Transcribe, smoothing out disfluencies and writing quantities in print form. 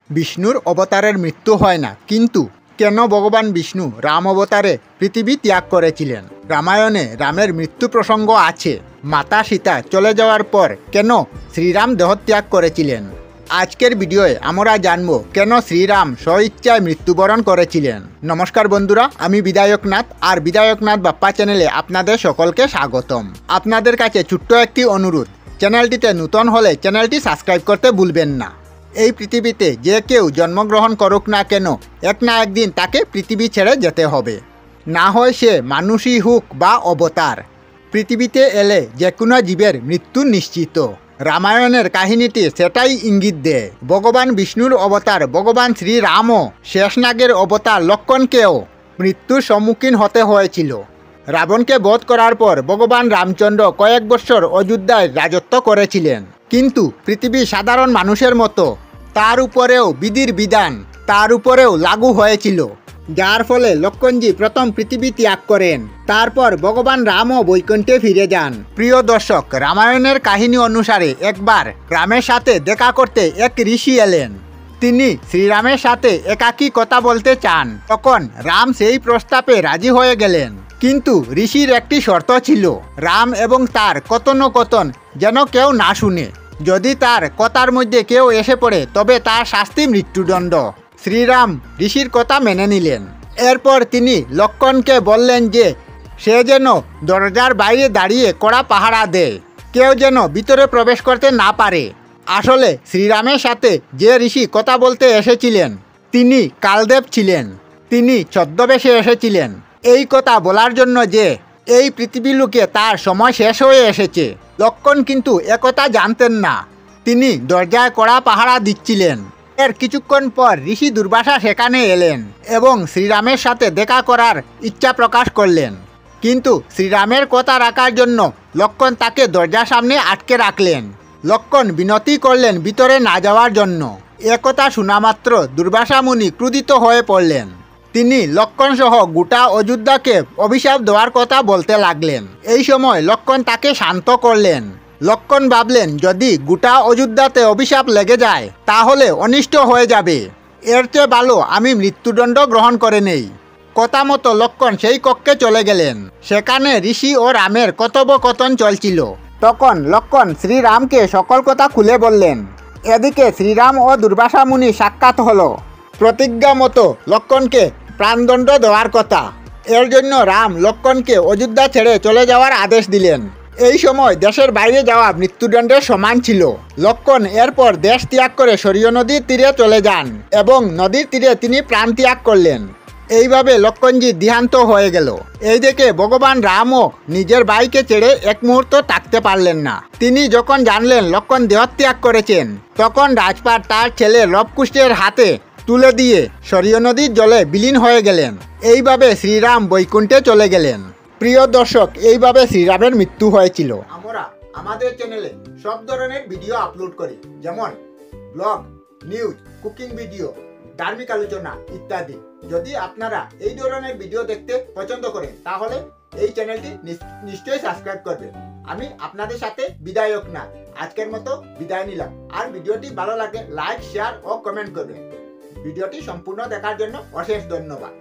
বিষ্ণুর অবতারের মৃত্যু হয় না, কিন্তু কেন ভগবান বিষ্ণু রাম অবতারে পৃথিবী ত্যাগ করেছিলেন? রামায়ণে রামের মৃত্যু প্রসঙ্গ আছে। মাতা সীতা চলে যাওয়ার পর কেন শ্রীরাম দেহত্যাগ করেছিলেন? আজকের ভিডিওয়ে আমরা জানব কেন শ্রীরাম স্বইচ্ছায় মৃত্যুবরণ করেছিলেন। নমস্কার বন্ধুরা, আমি বিধায়কনাথ, আর বিধায়কনাথ বাপ্পা চ্যানেলে আপনাদের সকলকে স্বাগতম। আপনাদের কাছে ছোট্ট একটি অনুরোধ, চ্যানেলটিতে নতুন হলে চ্যানেলটি সাবস্ক্রাইব করতে ভুলবেন না। এই পৃথিবীতে যে কেউ জন্মগ্রহণ করুক না কেন, এক না একদিন তাকে পৃথিবী ছেড়ে যেতে হবে। না হয় সে মানুষই হোক বা অবতার, পৃথিবীতে এলে যে কোনো জীবের মৃত্যু নিশ্চিত। রামায়ণের কাহিনীটি সেটাই ইঙ্গিত দেয়। ভগবান বিষ্ণুর অবতার ভগবান শ্রীরামও শেষনাগের অবতার লক্ষ্মণকেও মৃত্যুর সম্মুখীন হতে হয়েছিল। রাবণকে বধ করার পর ভগবান রামচন্দ্র কয়েক বছর অযোধ্যায় রাজত্ব করেছিলেন, কিন্তু পৃথিবী সাধারণ মানুষের মতো তার উপরেও বিধির বিধান তার উপরেও লাগু হয়েছিল, যার ফলে লক্ষ্মণজি প্রথম পৃথিবী ত্যাগ করেন। তারপর ভগবান রামও বৈকুণ্ঠে ফিরে যান। প্রিয় দর্শক, রামায়ণের কাহিনী অনুসারে একবার রামের সাথে দেখা করতে এক ঋষি এলেন। তিনি শ্রীরামের সাথে একাকী কথা বলতে চান। তখন রাম সেই প্রস্তাবে রাজি হয়ে গেলেন, কিন্তু ঋষির একটি শর্ত ছিল, রাম এবং তার কথোপকথন যেন কেউ না শুনে। যদি তার কথার মধ্যে কেউ এসে পড়ে তবে তার শাস্তি মৃত্যুদণ্ড। শ্রীরাম ঋষির কথা মেনে নিলেন। এরপর তিনি লক্ষ্মণকে বললেন যে সে যেন দরজার বাইরে দাঁড়িয়ে কড়া পাহারা দেয়, কেউ যেন ভিতরে প্রবেশ করতে না পারে। আসলে শ্রীরামের সাথে যে ঋষি কথা বলতে এসেছিলেন তিনি কালদেব ছিলেন। তিনি ছদ্মবেশে এসেছিলেন এই কথা বলার জন্য যে এই পৃথিবী লোকে তার সময় শেষ হয়ে এসেছে। লক্ষ্মণ কিন্তু একথা জানতেন না। তিনি দরজায় কড়া পাহারা দিচ্ছিলেন। এর কিছুক্ষণ পর ঋষি দুর্বাসা সেখানে এলেন এবং শ্রীরামের সাথে দেখা করার ইচ্ছা প্রকাশ করলেন, কিন্তু শ্রীরামের কথা রাখার জন্য লক্ষ্মণ তাকে দরজার সামনে আটকে রাখলেন। লক্ষ্মণ বিনতি করলেন ভিতরে না যাওয়ার জন্য। একথা শোনা মাত্র দুর্বাসা মুনি ক্রোধিত হয়ে পড়লেন। তিনি লক্ষ্মণ সহ গোটা অযোধ্যাকে অভিশাপ দেওয়ার কথা বলতে লাগলেন। এই সময় লক্ষ্মণ তাকে শান্ত করলেন। লক্ষ্মণ ভাবলেন, যদি গোটা অযোধ্যাতে অভিশাপ লেগে যায় তাহলে অনিষ্ট হয়ে যাবে। এর চেয়ে ভালো আমি মৃত্যুদণ্ড গ্রহণ করে নেই। কথা মতো লক্ষ্মণ সেই কক্ষে চলে গেলেন। সেখানে ঋষি ও রামের কথোপকথন চলছিল। তখন লক্ষ্মণ শ্রীরামকে সকল কথা খুলে বললেন। এদিকে শ্রীরাম ও দুর্বাসা মুনি সাক্ষাৎ হলো। প্রতিজ্ঞা মতো লক্ষ্মণকে প্রাণদণ্ড দেওয়ার কথা। এর জন্য রাম লক্ষ্মণকে অযোধ্যা ছেড়ে চলে যাওয়ার আদেশ দিলেন। এই সময় দেশের বাইরে যাওয়া মৃত্যুদণ্ডের সমান ছিল। লক্ষ্মণ এরপর দেশ ত্যাগ করে সরিয় নদীর তীরে চলে যান এবং নদীর তীরে তিনি প্রাণ ত্যাগ করলেন। এইভাবে লক্ষ্মণজি দেহান্ত হয়ে গেল। এই দেখে ভগবান রামও নিজের ভাইকে ছেড়ে এক মুহূর্ত থাকতে পারলেন না। তিনি যখন জানলেন লক্ষ্মণ দেহত্যাগ করেছেন, তখন রাজপাট তার ছেলে লবকুশের হাতে তুলে দিয়ে সরিয় নদীর জলে বিলীন হয়ে গেলেন। এইভাবে শ্রীরাম বৈকুণ্ঠে চলে গেলেন। প্রিয় দর্শক, এইভাবে শ্রীরামের মৃত্যু হয়েছিল। আমরা আমাদের চ্যানেলে সব ধরনের ভিডিও আপলোড করি, যেমন ব্লগ, নিউজ, কুকিং ভিডিও, ধার্মিক আলোচনা ইত্যাদি। যদি আপনারা এই ধরনের ভিডিও দেখতে পছন্দ করেন তাহলে এই চ্যানেলটি নিশ্চয়ই সাবস্ক্রাইব করবেন। আমি আপনাদের সাথে বিধায়কনাথ আজকের মতো বিদায় নিলাম। আর ভিডিওটি ভালো লাগলে লাইক, শেয়ার ও কমেন্ট করবেন। ভিডিওটি সম্পূর্ণ দেখার জন্য অশেষ ধন্যবাদ।